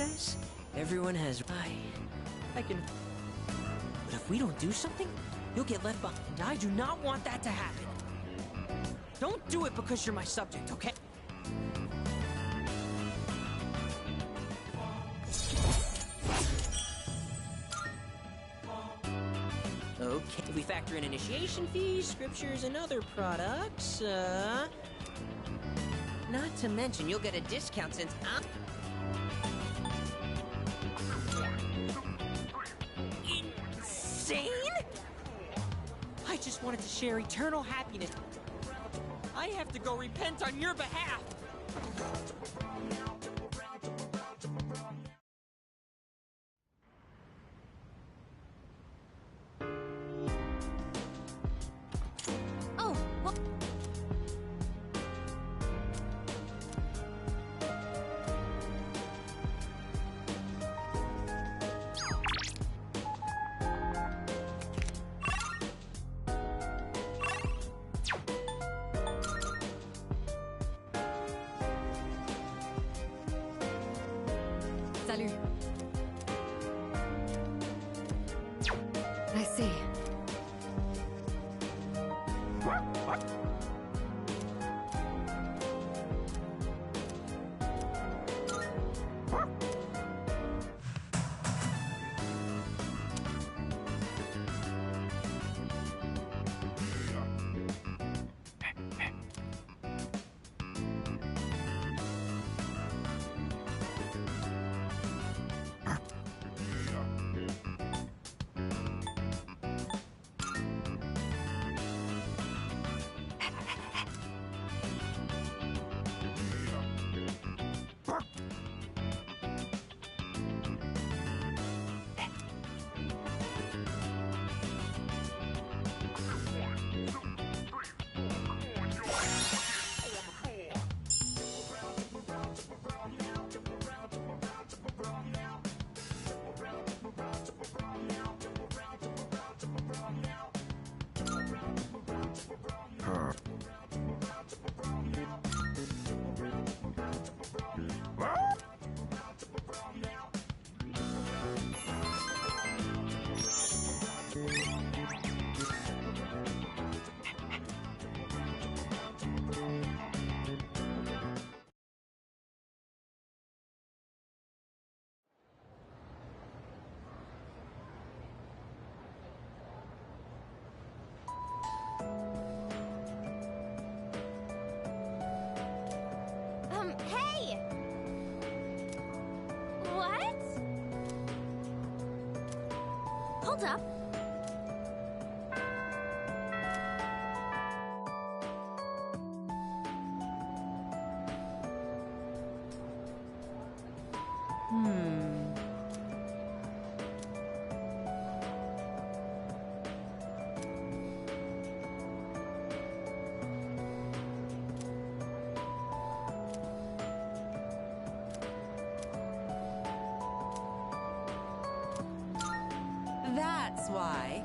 paradise? Everyone has... I can... But if we don't do something, you'll get left behind. And I do not want that to happen. Don't do it because you're my subject, okay? Okay, if we factor in initiation fees, scriptures, and other products, not to mention, you'll get a discount since I'm... Insane? I just wanted to share eternal happiness. I have to go repent on your behalf. Oh, well... Salut. I see. Hey! What? Hold up. That's why.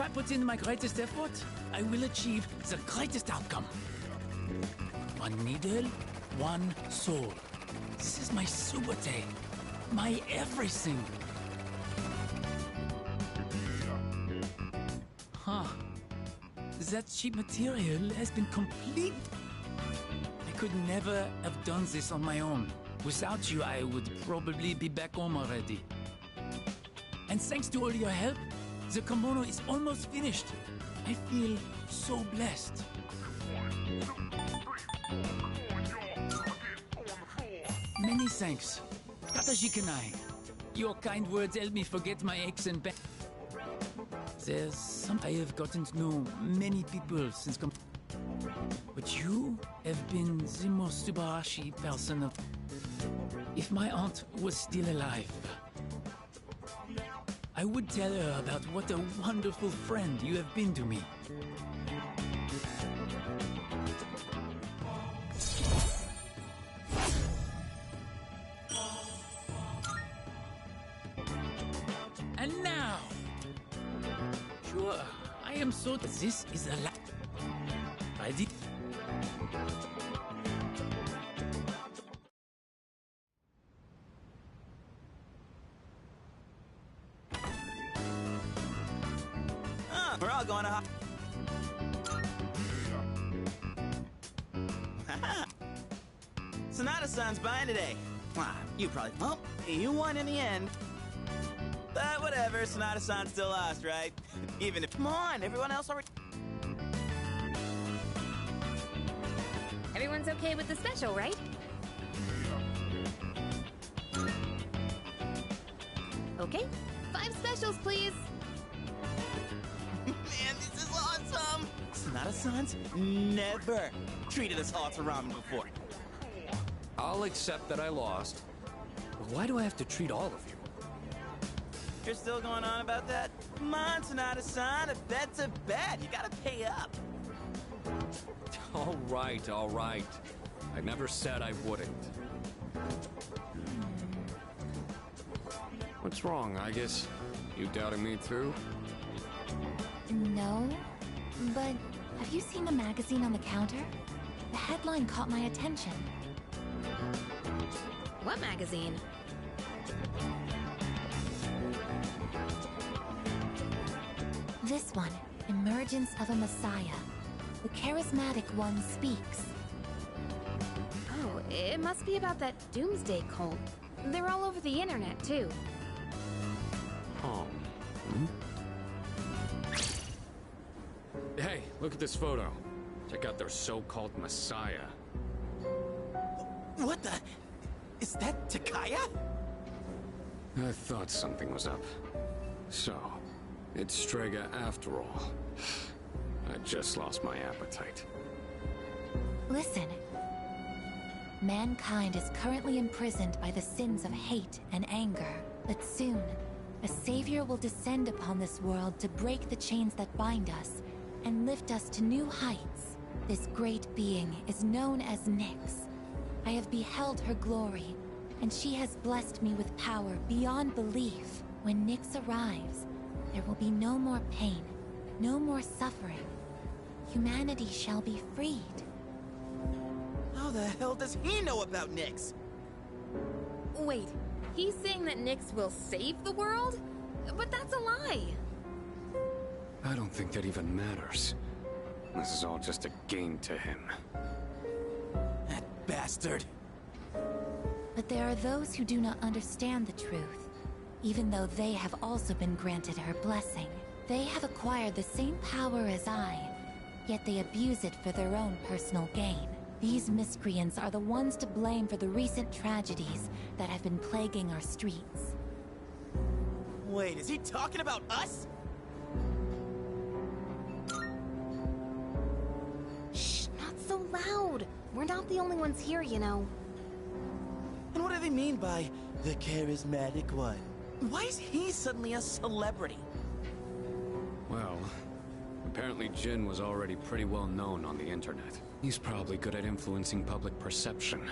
If I put in my greatest effort, I will achieve the greatest outcome. One needle, one soul. This is my subate, my everything. Huh. That cheap material has been complete. I could never have done this on my own. Without you, I would probably be back home already. And thanks to all your help, the kimono is almost finished. I feel so blessed. Many thanks. Katashikanai. Your kind words help me forget my aches and pains. There's some I have gotten to know many people since but you have been the most subarashi person of... If my aunt was still alive, I would tell her about what a wonderful friend you have been to me. And now, sure, I am so... This is a la... Ready? We're all going to... Sonata-san's buying today. You probably... Well, you won in the end. But whatever, Sonata-san still lost, right? Even if... Come on, everyone else already... Everyone's okay with the special, right? Okay, 5 specials, please. Man, this is awesome! Sonata-san's never treated us all to ramen before. I'll accept that I lost. But why do I have to treat all of you? You're still going on about that? Come on, Sonata-san, a bet's a bet. You gotta pay up. All right, all right. I never said I wouldn't. What's wrong, I guess? You doubting me too? No, but have you seen the magazine on the counter? The headline caught my attention. What magazine? This one, Emergence of a Messiah. The charismatic one speaks. Oh, it must be about that doomsday cult. They're all over the internet, too. Oh. Hmm? Hey, look at this photo. Check out their so-called messiah. What the... Is that Takaya? I thought something was up. So, it's Strega after all. I just lost my appetite. Listen. Mankind is currently imprisoned by the sins of hate and anger. But soon, a savior will descend upon this world to break the chains that bind us and lift us to new heights. This great being is known as Nyx. I have beheld her glory, and she has blessed me with power beyond belief. When Nyx arrives, there will be no more pain, no more suffering. Humanity shall be freed. How the hell does he know about Nyx? Wait, he's saying that Nyx will save the world? But that's a lie! I don't think that even matters. This is all just a game to him. That bastard. But there are those who do not understand the truth, even though they have also been granted her blessing. They have acquired the same power as I, yet they abuse it for their own personal gain. These miscreants are the ones to blame for the recent tragedies that have been plaguing our streets. Wait, is he talking about us? Shh, not so loud! We're not the only ones here, you know. And what do they mean by the charismatic one? Why is he suddenly a celebrity? Well, apparently Jin was already pretty well known on the internet. He's probably good at influencing public perception.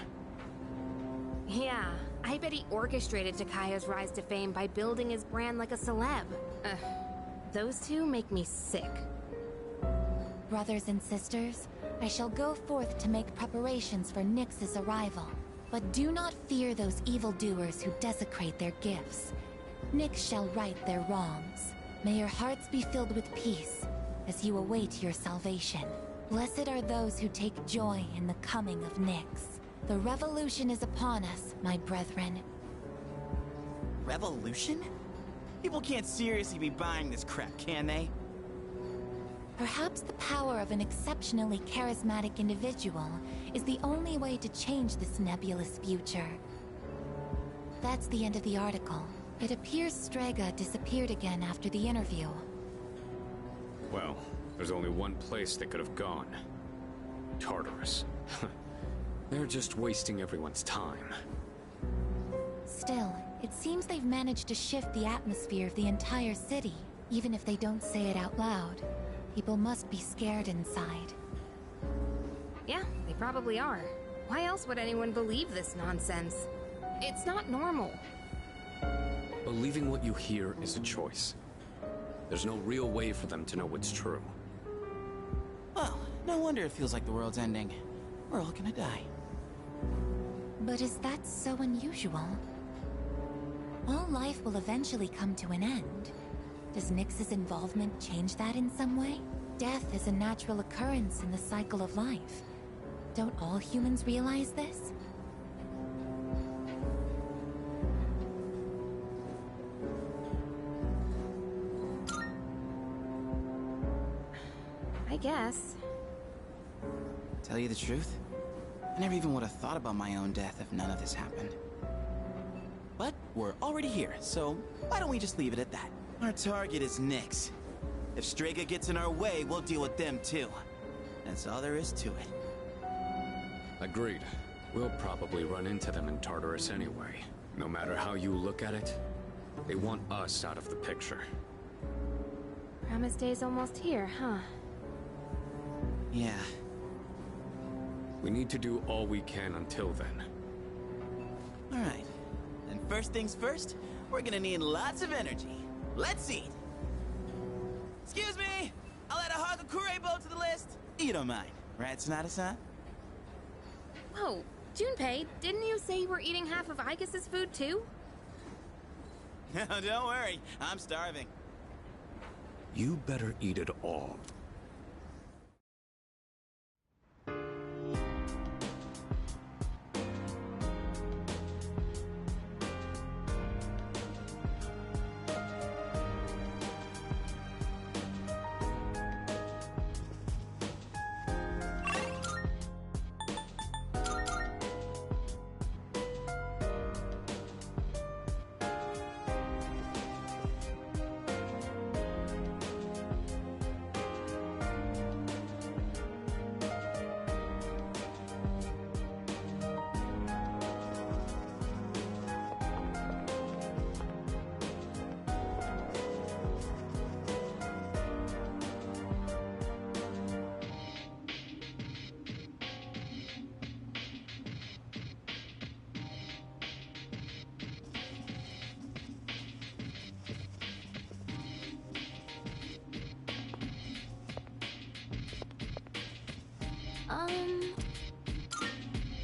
Yeah, I bet he orchestrated Takaya's rise to fame by building his brand like a celeb. Those two make me sick. Brothers and sisters, I shall go forth to make preparations for Nyx's arrival. But do not fear those evildoers who desecrate their gifts. Nyx shall right their wrongs. May your hearts be filled with peace as you await your salvation. Blessed are those who take joy in the coming of Nyx. The revolution is upon us, my brethren. Revolution? People can't seriously be buying this crap, can they? Perhaps the power of an exceptionally charismatic individual is the only way to change this nebulous future. That's the end of the article. It appears Strega disappeared again after the interview. Well, there's only one place they could have gone. Tartarus. They're just wasting everyone's time. Still, it seems they've managed to shift the atmosphere of the entire city. Even if they don't say it out loud, people must be scared inside. Yeah, they probably are. Why else would anyone believe this nonsense? It's not normal. Believing what you hear is a choice. There's no real way for them to know what's true. Well, no wonder it feels like the world's ending. We're all gonna die. But is that so unusual? All life will eventually come to an end. Does Nyx's involvement change that in some way? Death is a natural occurrence in the cycle of life. Don't all humans realize this? I guess. Tell you the truth, I never even would have thought about my own death if none of this happened. But we're already here, so why don't we just leave it at that? Our target is Nyx. If Strega gets in our way, we'll deal with them too. That's all there is to it. Agreed. We'll probably run into them in Tartarus anyway. No matter how you look at it, they want us out of the picture. Promise Day's almost here, huh? Yeah. We need to do all we can until then. Alright. Then first things first, we're gonna need lots of energy. Let's eat! Excuse me! I'll add a Hagakure bow to the list! You don't mind, right, Sonata-san? Whoa, Junpei, didn't you say you were eating half of Aigis' food too? No, don't worry. I'm starving. You better eat it all.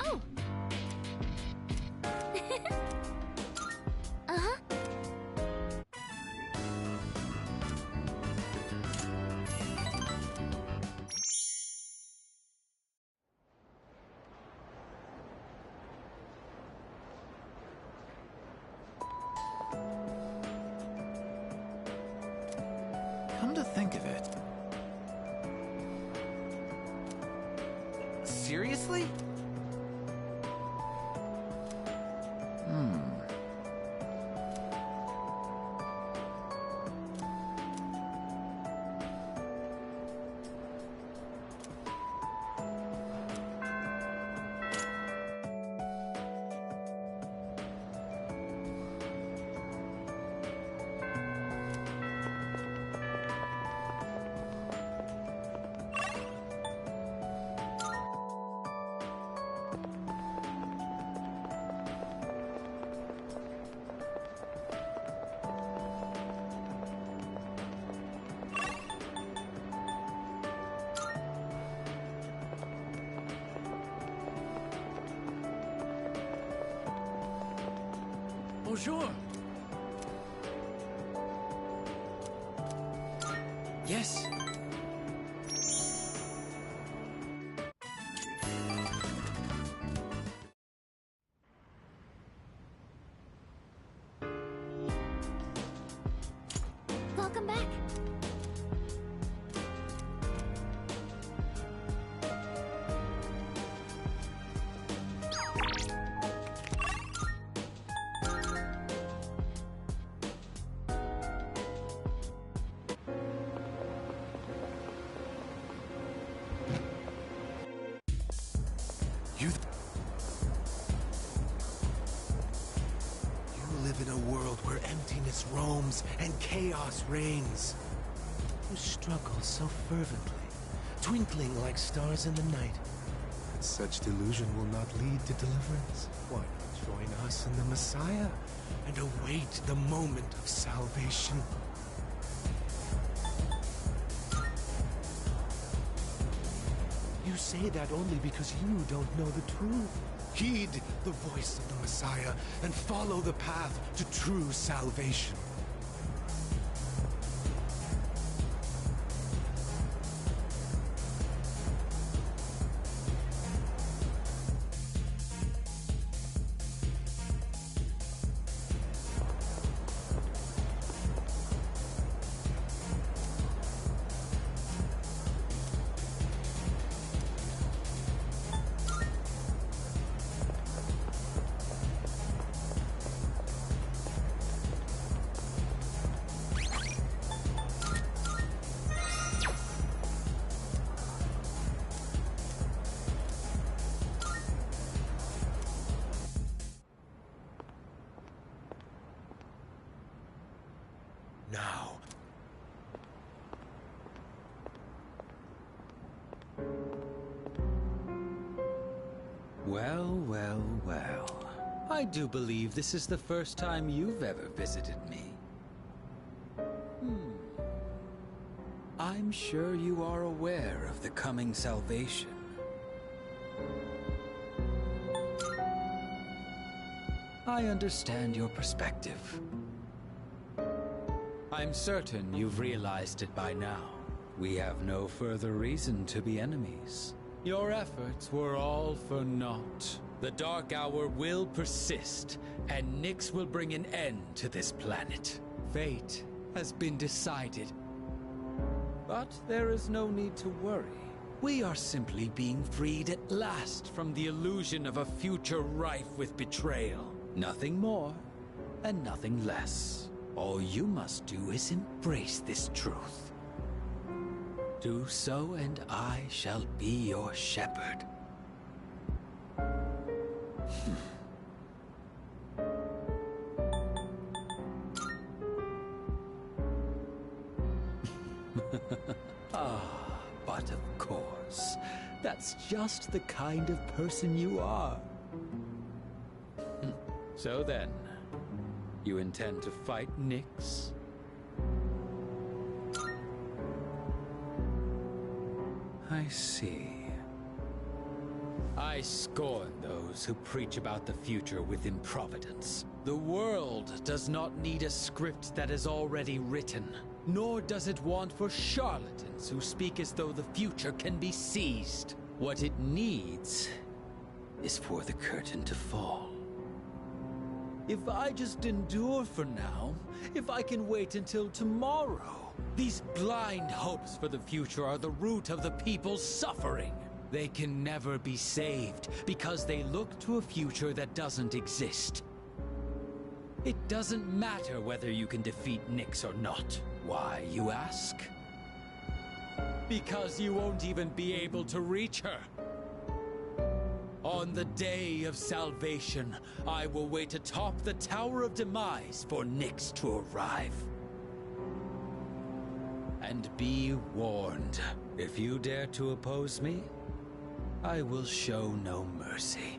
Oh. Uh-huh. Come to think of it. Seriously? Bonjour. Yes. Welcome back. You live in a world where emptiness roams and chaos reigns. You struggle so fervently, twinkling like stars in the night. Such delusion will not lead to deliverance. Why not join us in the Messiah and await the moment of salvation? You say that only because you don't know the truth. Heed the voice of the Messiah and follow the path to true salvation. Now. Well, well, well. I do believe this is the first time you've ever visited me. I'm sure you are aware of the coming salvation. I understand your perspective. I'm certain you've realized it by now. We have no further reason to be enemies. Your efforts were all for naught. The Dark Hour will persist, and Nyx will bring an end to this planet. Fate has been decided. But there is no need to worry. We are simply being freed at last from the illusion of a future rife with betrayal. Nothing more, and nothing less. All you must do is embrace this truth. Do so, and I shall be your shepherd. But of course, that's just the kind of person you are. So then, you intend to fight Nyx? I see. I scorn those who preach about the future with improvidence. The world does not need a script that is already written, nor does it want for charlatans who speak as though the future can be seized. What it needs is for the curtain to fall. If I just endure for now, if I can wait until tomorrow, these blind hopes for the future are the root of the people's suffering. They can never be saved because they look to a future that doesn't exist. It doesn't matter whether you can defeat Nyx or not. Why, you ask? Because you won't even be able to reach her. On the day of salvation, I will wait atop the Tower of Demise for Nyx to arrive. And be warned, if you dare to oppose me, I will show no mercy.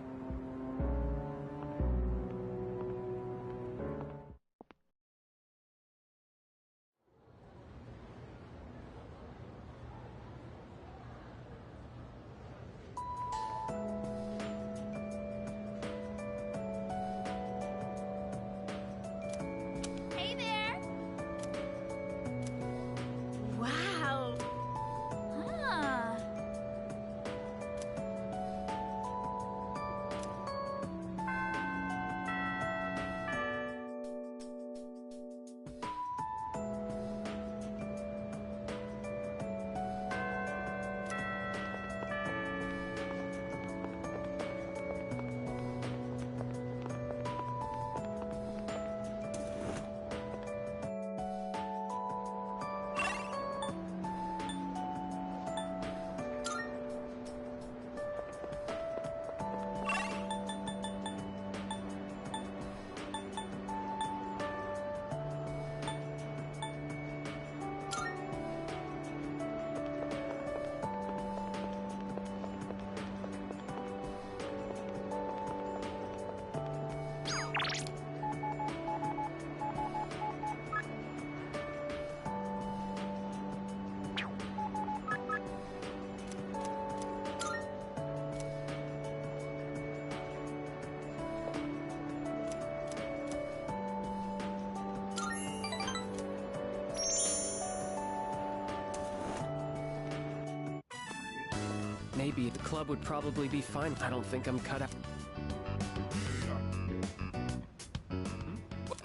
Maybe the club would probably be fine. I don't think I'm cut out.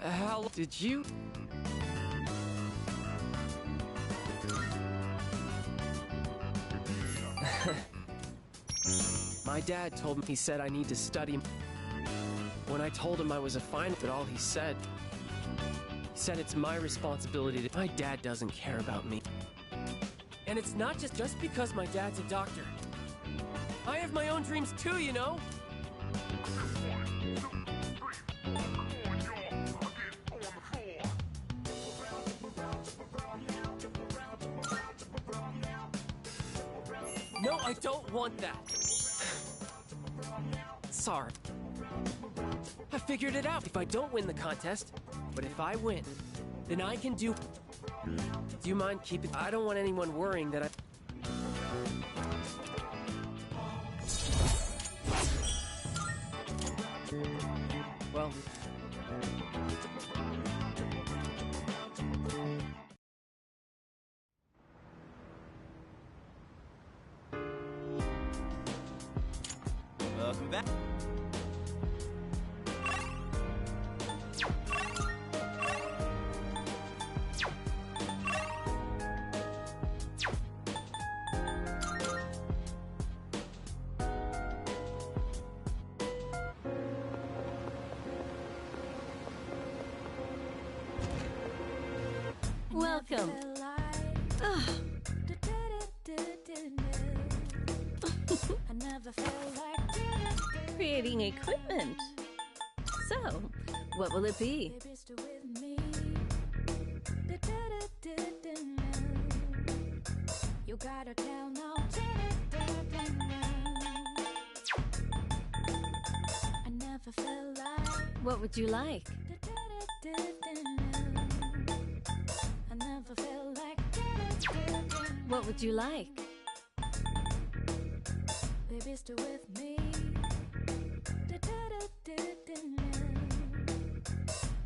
How did you? My dad told me, he said I need to study. When I told him I was a fine, but all he said it's my responsibility to. My dad doesn't care about me. And it's not just because my dad's a doctor. I have my own dreams too, you know? No, I don't want that. Sorry. I figured it out. If I don't win the contest, but if I win, then I can do... Do you mind keeping... I don't want anyone worrying that I... Well... Welcome back. Welcome. Creating equipment. So, what will it be? You gotta tell no. I never felt like. What would you like? I never felt like. What would you like? Baby, stay with me.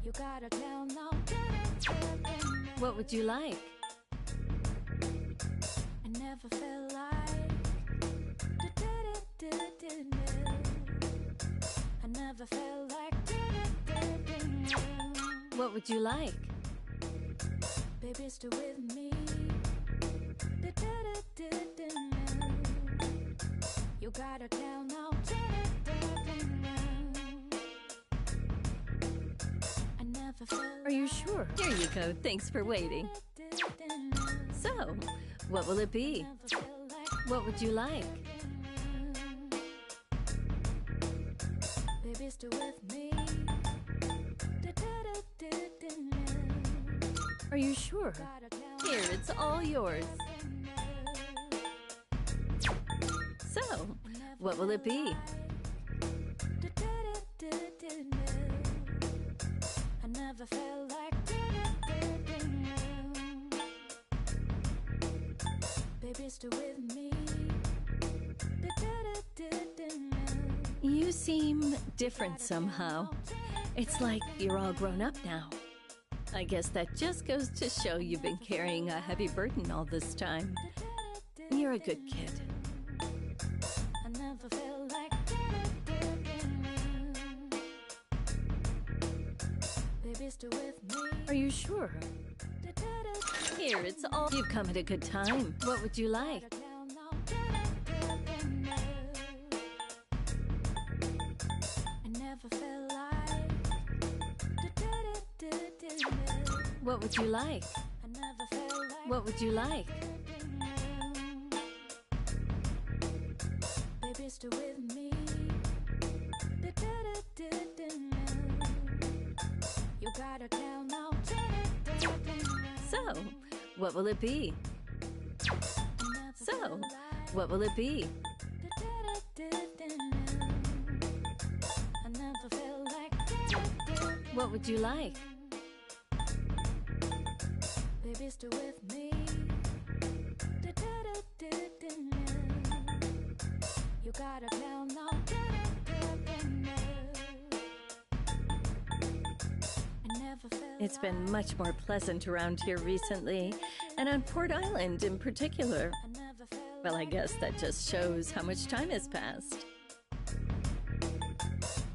You gotta tell no. What would you like? I never felt like. I never felt like. What would you like? Baby, stay with me. You gotta tell no. I never felt. Are you sure? Here you go. Thanks for waiting. So, what will it be? What would you like? Baby, stay with me. Are you sure? Here, it's all yours. So, what will it be? I never felt like. Baby, stay with me. You seem different somehow. It's like you're all grown up now. I guess that just goes to show you've been carrying a heavy burden all this time. You're a good kid. I never felt like. Baby, stay with me. Are you sure? Here, it's all. You've come at a good time. What would you like? I never felt like. What would you like? I never felt like. What would you like? Baby, stay with me. You gotta tell no. So, what will it be? So, what will it be? I never felt like. What would you like? Baby, stay with me. You gotta tell no. It's been much more pleasant around here recently, and on Port Island in particular. I never felt Well, I guess that just shows how much time has passed.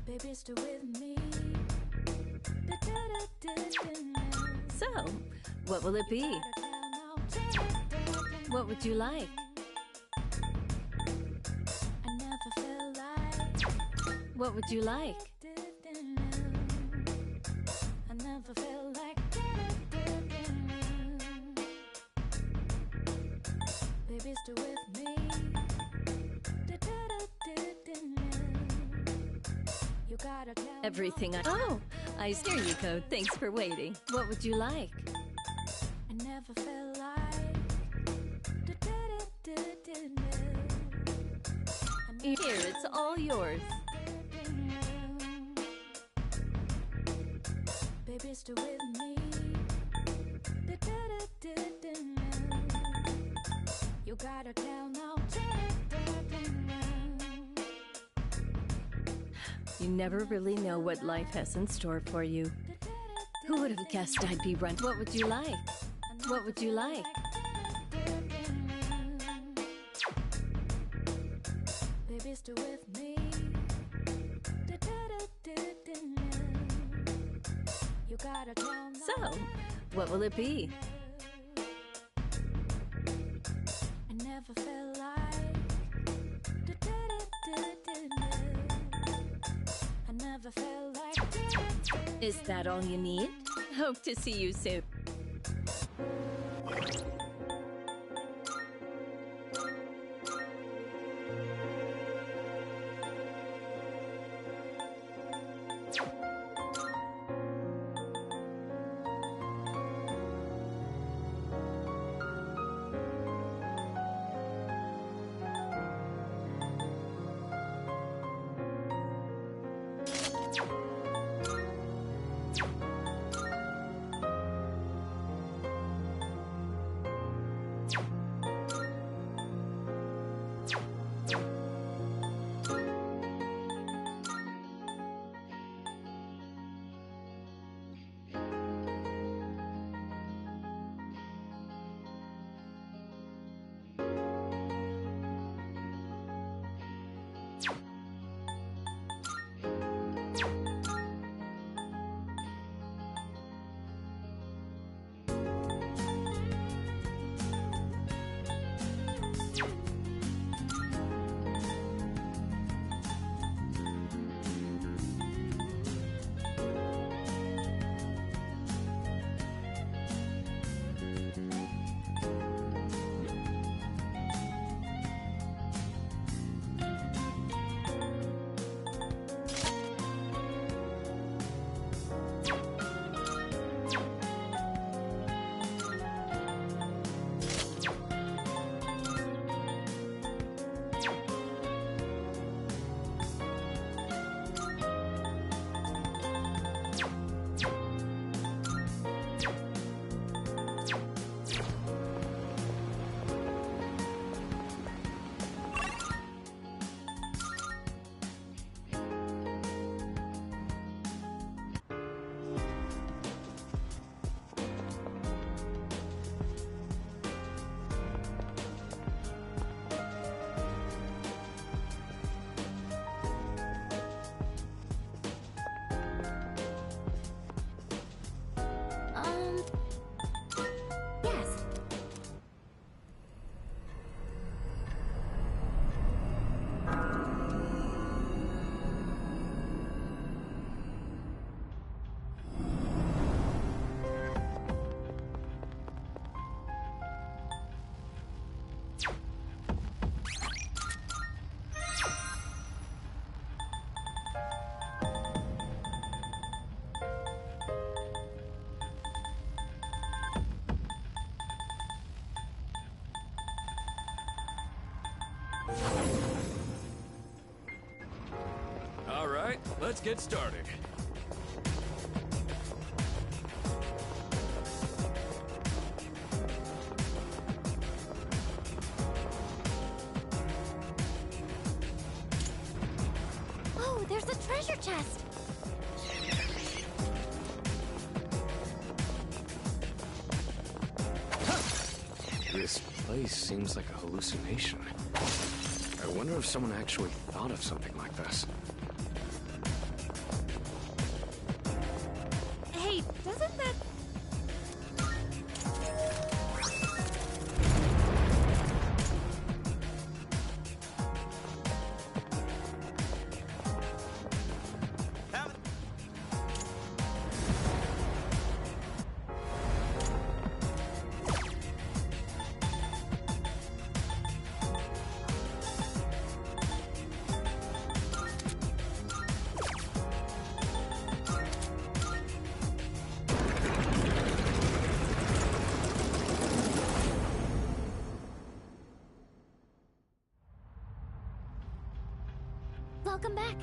Baby, stay with me. So, what will it be? What would you like? I never felt like. What would you like? I never felt like. Baby, stay with me. You gotta tell. Everything I... Oh, here you go. Thanks for waiting. What would you like? I never felt like. Here, it's all yours. Baby, stay with me. You gotta tell now. You never really know what life has in store for you. Who would have guessed I'd be run? What would you like? What would you like? Baby, stay with me. You gotta tell now. So, what will it be? I never felt like. I never felt like. Is that all you need? Hope to see you soon. Yes. All right, let's get started. Oh, there's a treasure chest. This place seems like a hallucination. I wonder if someone actually thought of something like this. Hey, doesn't that... Welcome back.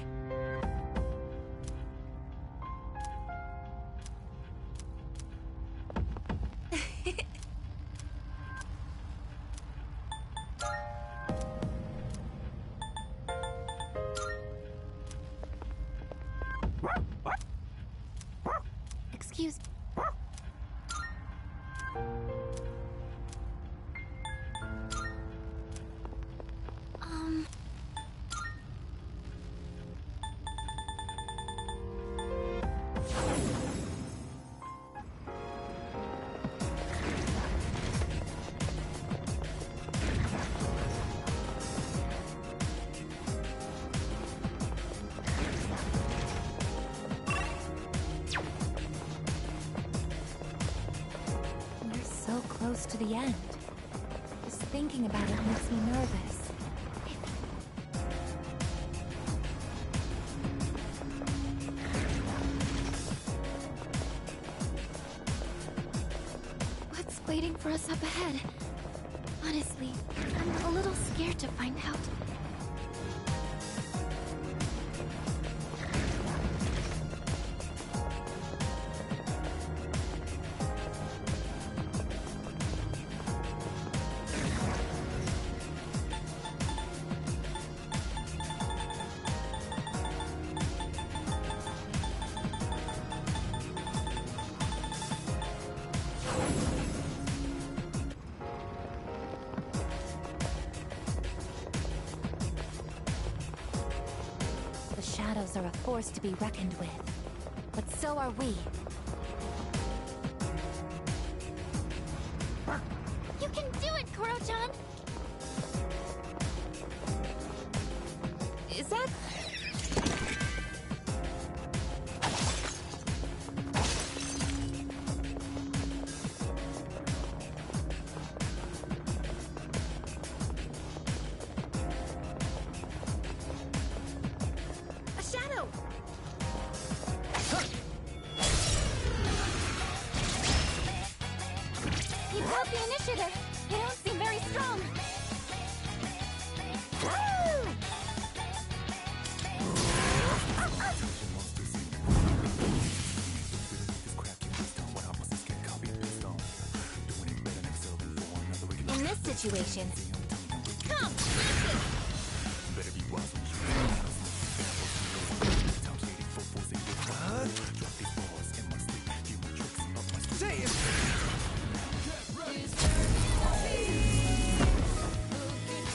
Excuse me. We're so close to the end. Just thinking about it makes me nervous. What's waiting for us up ahead? Honestly, I'm a little scared to find out. The shadows are a force to be reckoned with, but so are we. You can do it, Koro-chan! Is that... a shadow? Keep up the initiative! You don't seem very strong! In this situation, come!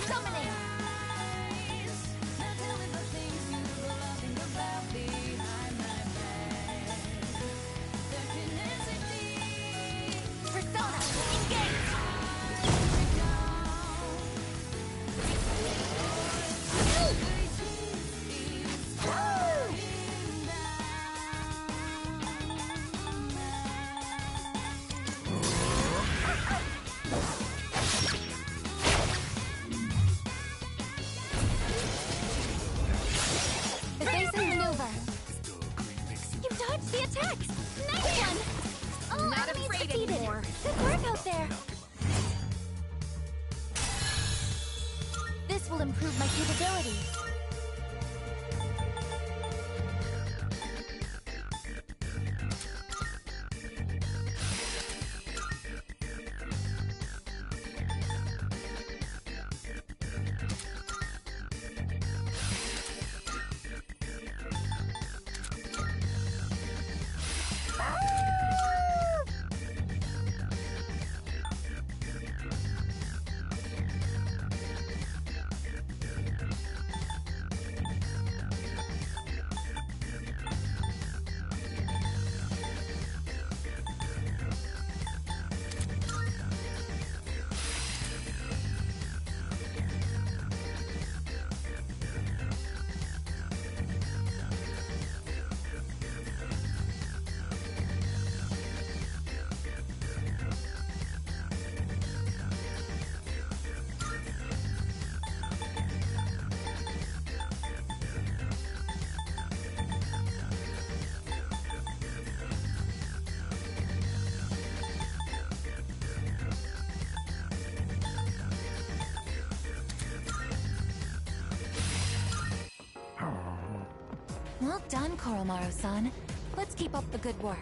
Dominate! Persona, engage! Evasive maneuver. You dodged the attack. Nice one. Oh, Not enemies afraid defeated. anymore. Good work out there. This will improve my capabilities. Well done, Koromaru-san. Let's keep up the good work.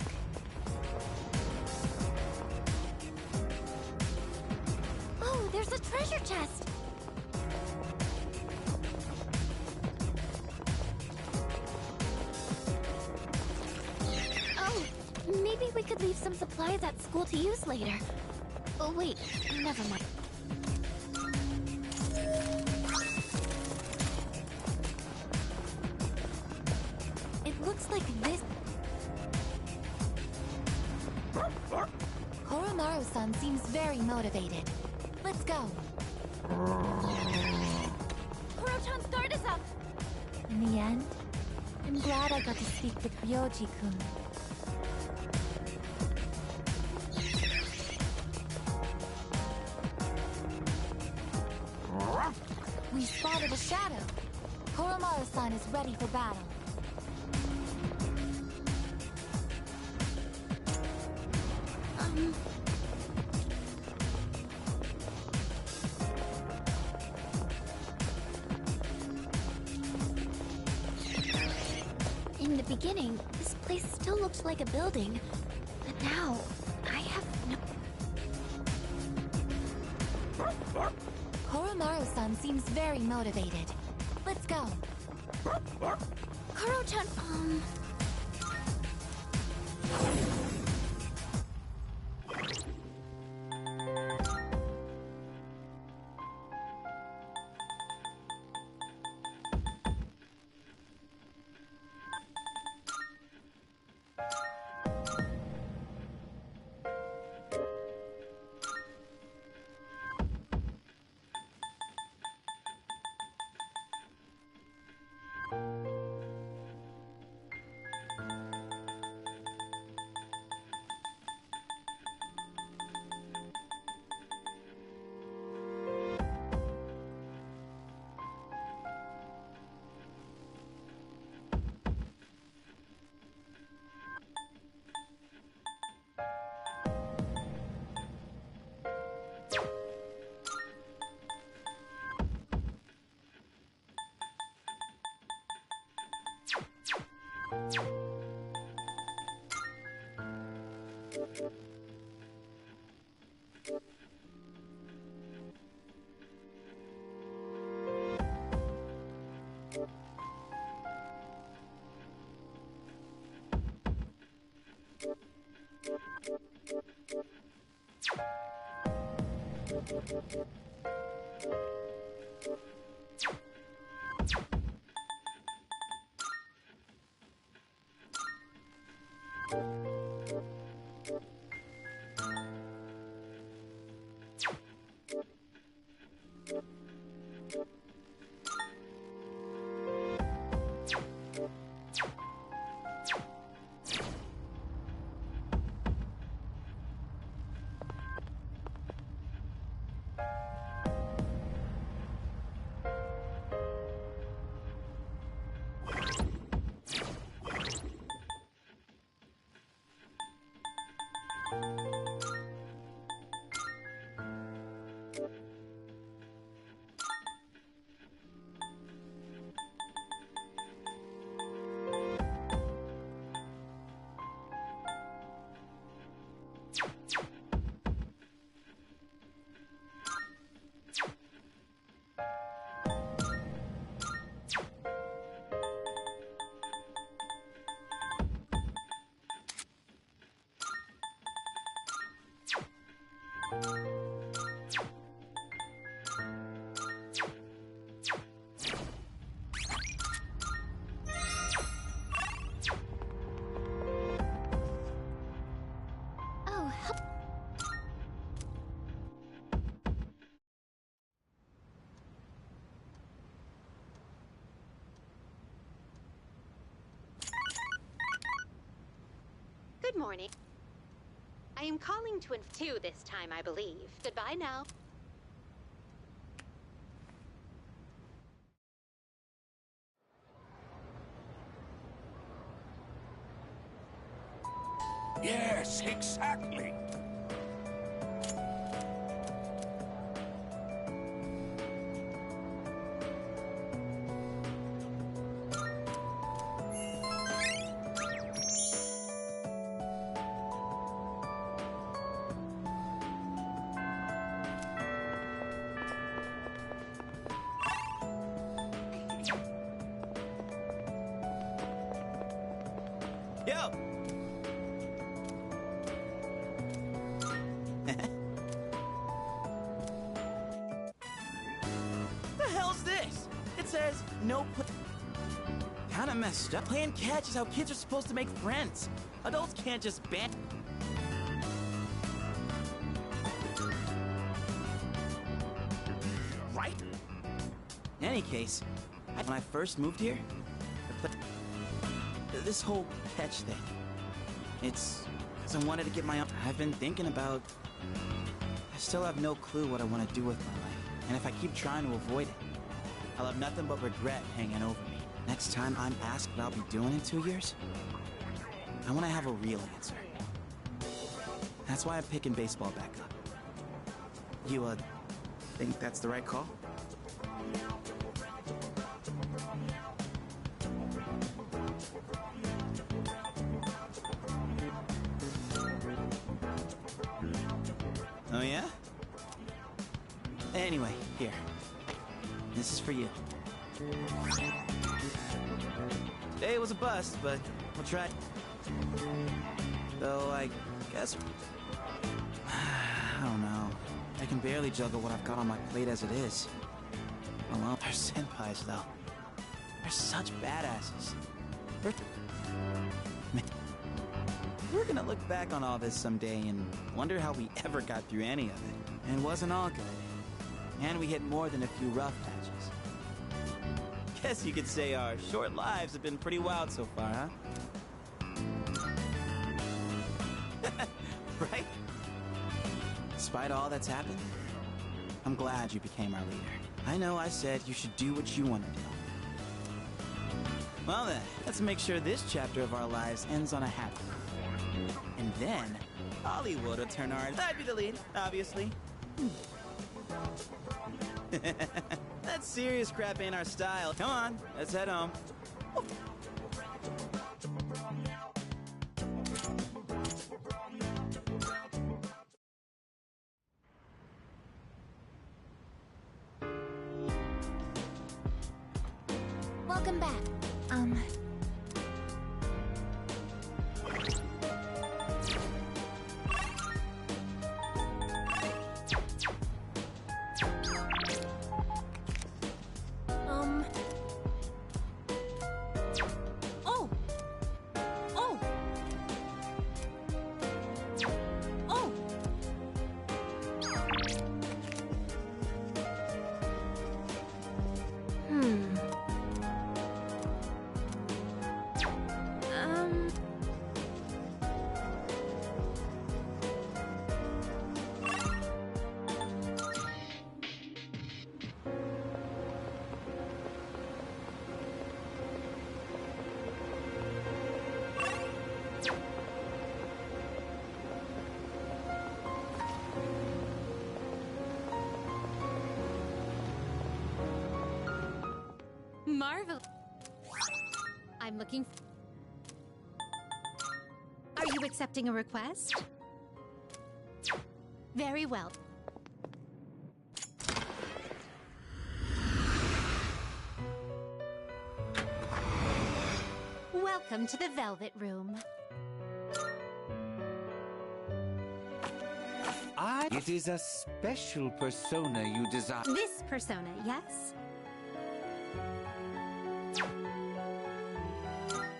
Oh, there's a treasure chest! Oh, maybe we could leave some supplies at school to use later. Oh, wait, never mind. It looks like this... Koromaru-san seems very motivated. Let's go. Koro-chan's guard is up! In the end, I'm glad I got to speak with Ryoji-kun. We spotted a shadow. Koromaru-san is ready for battle. In the beginning, this place still looked like a building, but now, I have no... Koromaru-san seems very motivated. Let's go. Koro-chan, Good morning. I am calling to two this time, I believe. Goodbye now. Yes, exactly. Yo! The hell's this? It says no Kinda messed up. Playing catch is how kids are supposed to make friends. Adults can't just ban. Right? In any case, when I first moved here, I played this whole catch thing. It's because I wanted to get my own. I've been thinking about. I still have no clue what I want to do with my life. And if I keep trying to avoid it, I'll have nothing but regret hanging over me. Next time I'm asked what I'll be doing in 2 years, I want to have a real answer. That's why I'm picking baseball back up. You, think that's the right call? Oh, yeah? Anyway, here. This is for you. Today was a bust, but we'll try. Though, I guess... I don't know. I can barely juggle what I've got on my plate as it is. Alone. They're senpais, though. They're such badasses. We're gonna look back on all this someday and wonder how we ever got through any of it. And it wasn't all good. And we hit more than a few rough patches. Guess you could say our short lives have been pretty wild so far, huh? Right? Despite all that's happened, I'm glad you became our leader. I know I said you should do what you want to do. Well then, let's make sure this chapter of our lives ends on a happy note. And then, Hollywood will turn our... I'd be the lead, obviously. That serious crap ain't our style. Come on, let's head home. Welcome back. Marvel. I'm looking. Are you accepting a request? Very well. Welcome to the Velvet Room. It is a special persona you desire. This persona, yes?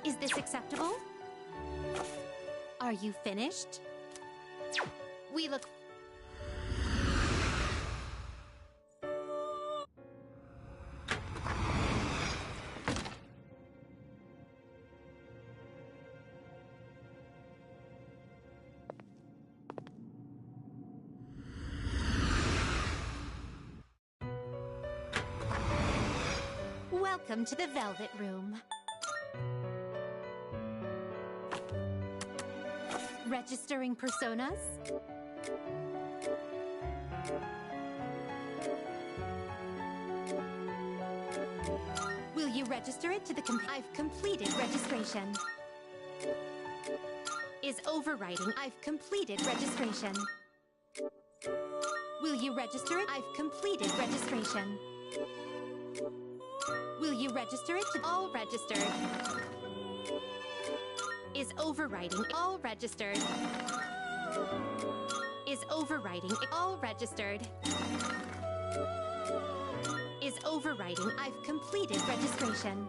Is this acceptable? Are you finished? We look... Welcome to the Velvet Room. Registering personas? Will you register it to the I've completed registration. Is overwriting. I've completed registration. Will you register it? I've completed registration. Will you register it to all registered? Is overriding all registered. Is overriding all registered. Is overriding. I've completed registration.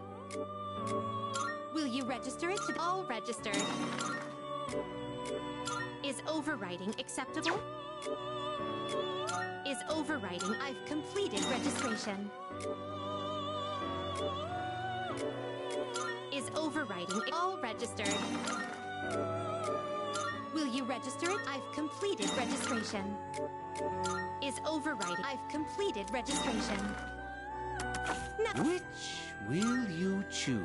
Will you register it to all registered? Is overriding acceptable? Is overriding. I've completed registration. Is overriding all registered. Will you register it? I've completed registration. Is overriding. I've completed registration. No. Which will you choose?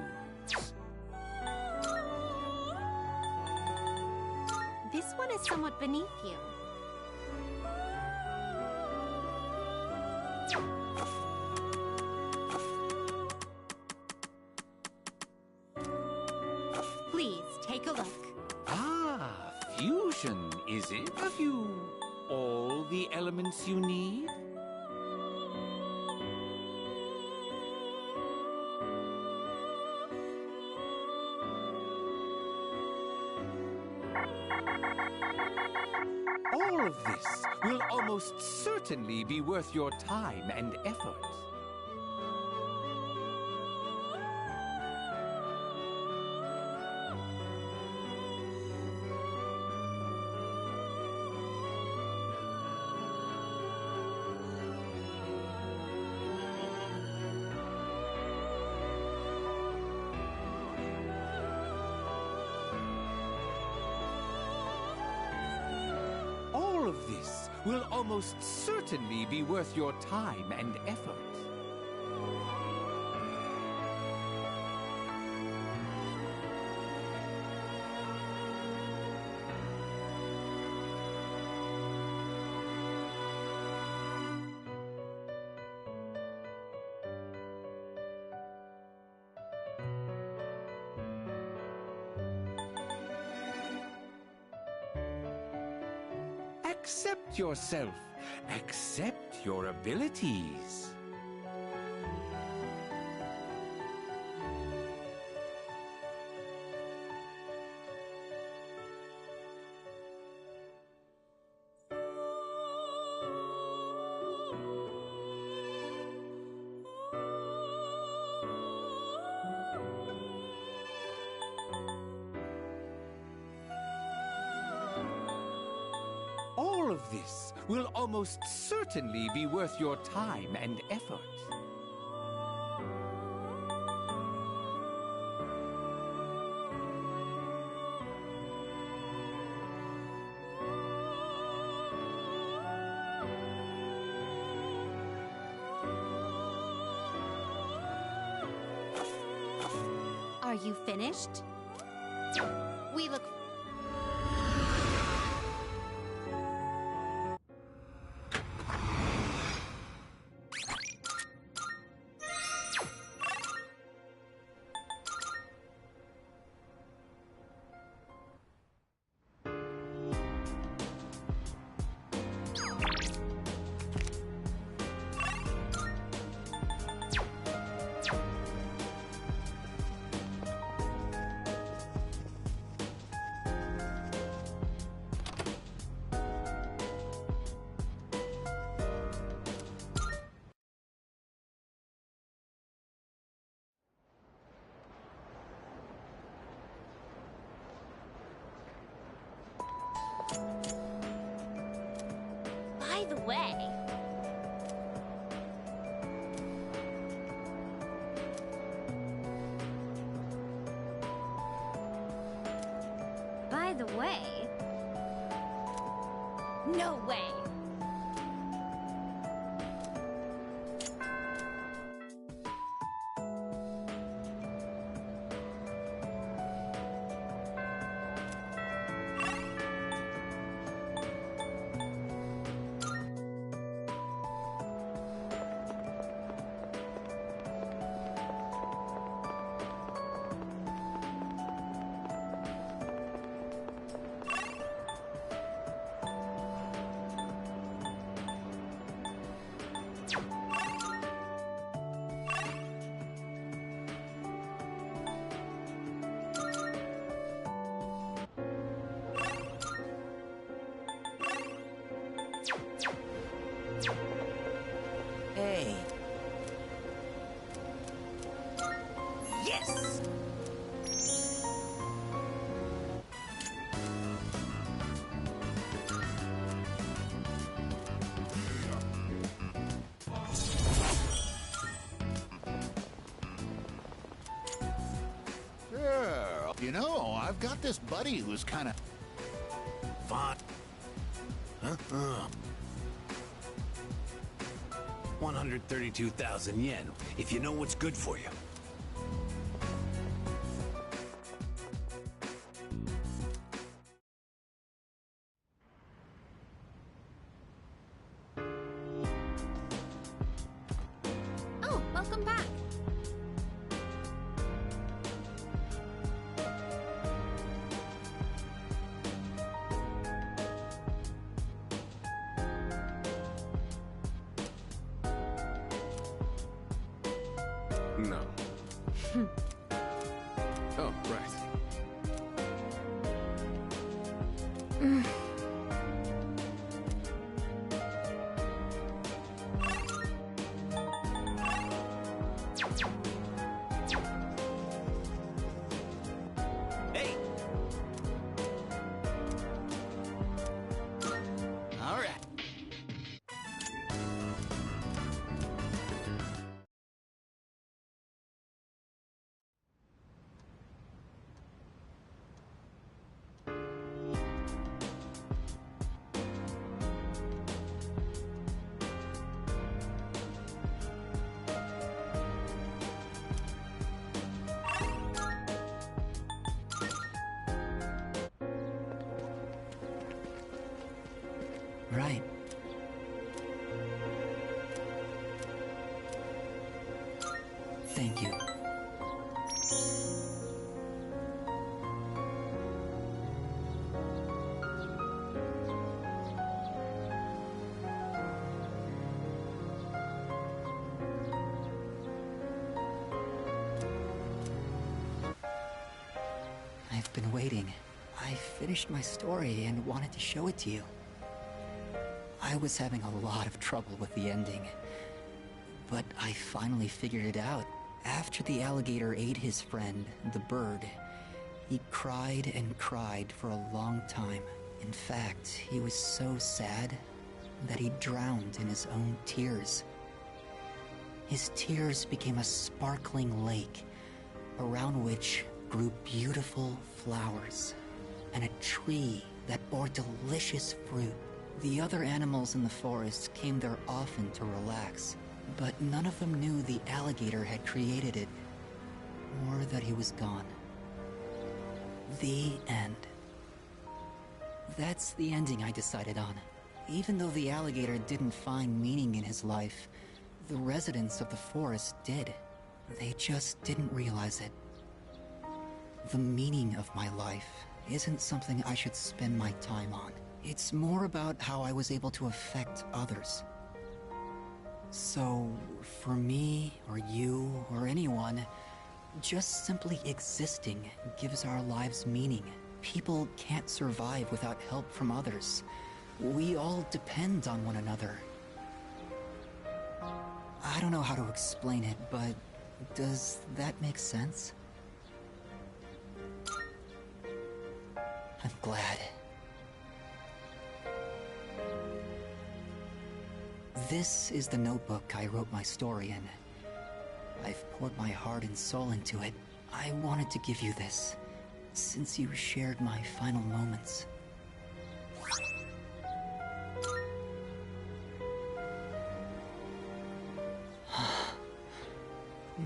This one is somewhat beneath you. Please take a look. Ah, fusion, is it? Have you all the elements you need? All of this will almost certainly be worth your time and effort. All of this will almost certainly be worth your time and effort. Accept yourself. Accept your abilities. All of this will almost certainly be worth your time and effort. Are you finished? We look. By the way. By the way. No way. Yes! Yeah, you know, I've got this buddy who's kind of fun. Huh? 132,000 yen, if you know what's good for you. Oh, welcome back. No. Oh, right. Hey! All right. Right. Thank you. I've been waiting. I finished my story and wanted to show it to you. I was having a lot of trouble with the ending, but I finally figured it out. After the alligator ate his friend, the bird, he cried and cried for a long time. In fact, he was so sad that he drowned in his own tears. His tears became a sparkling lake, around which grew beautiful flowers, and a tree that bore delicious fruit. The other animals in the forest came there often to relax, but none of them knew the alligator had created it, or that he was gone. The end. That's the ending I decided on. Even though the alligator didn't find meaning in his life, the residents of the forest did. They just didn't realize it. The meaning of my life isn't something I should spend my time on. It's more about how I was able to affect others. So, for me, or you, or anyone, just simply existing gives our lives meaning. People can't survive without help from others. We all depend on one another. I don't know how to explain it, but does that make sense? I'm glad. This is the notebook I wrote my story in. I've poured my heart and soul into it. I wanted to give you this, since you shared my final moments.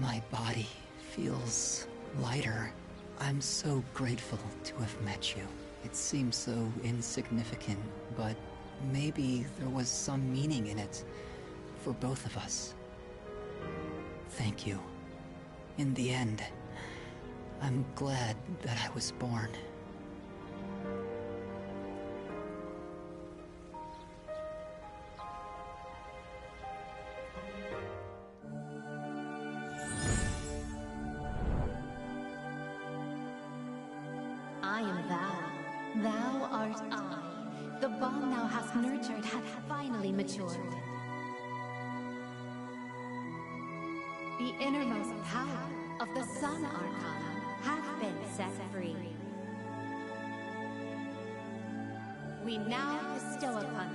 My body feels lighter. I'm so grateful to have met you. It seems so insignificant, but maybe there was some meaning in it for both of us. Thank you. In the end, I'm glad that I was born. I am thou. Thou art I. The bond thou hast nurtured hath finally matured. The innermost power of the Sun Archon have been set free. We now bestow upon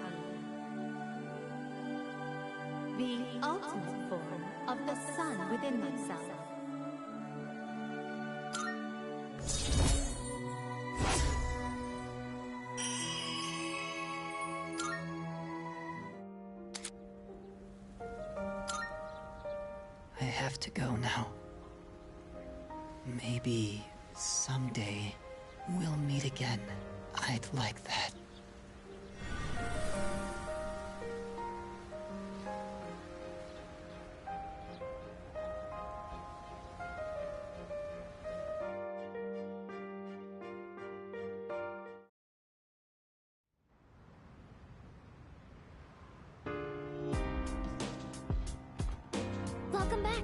thee the ultimate form of the sun within thyself. I have to go now. Maybe someday we'll meet again. I'd like that. Welcome back.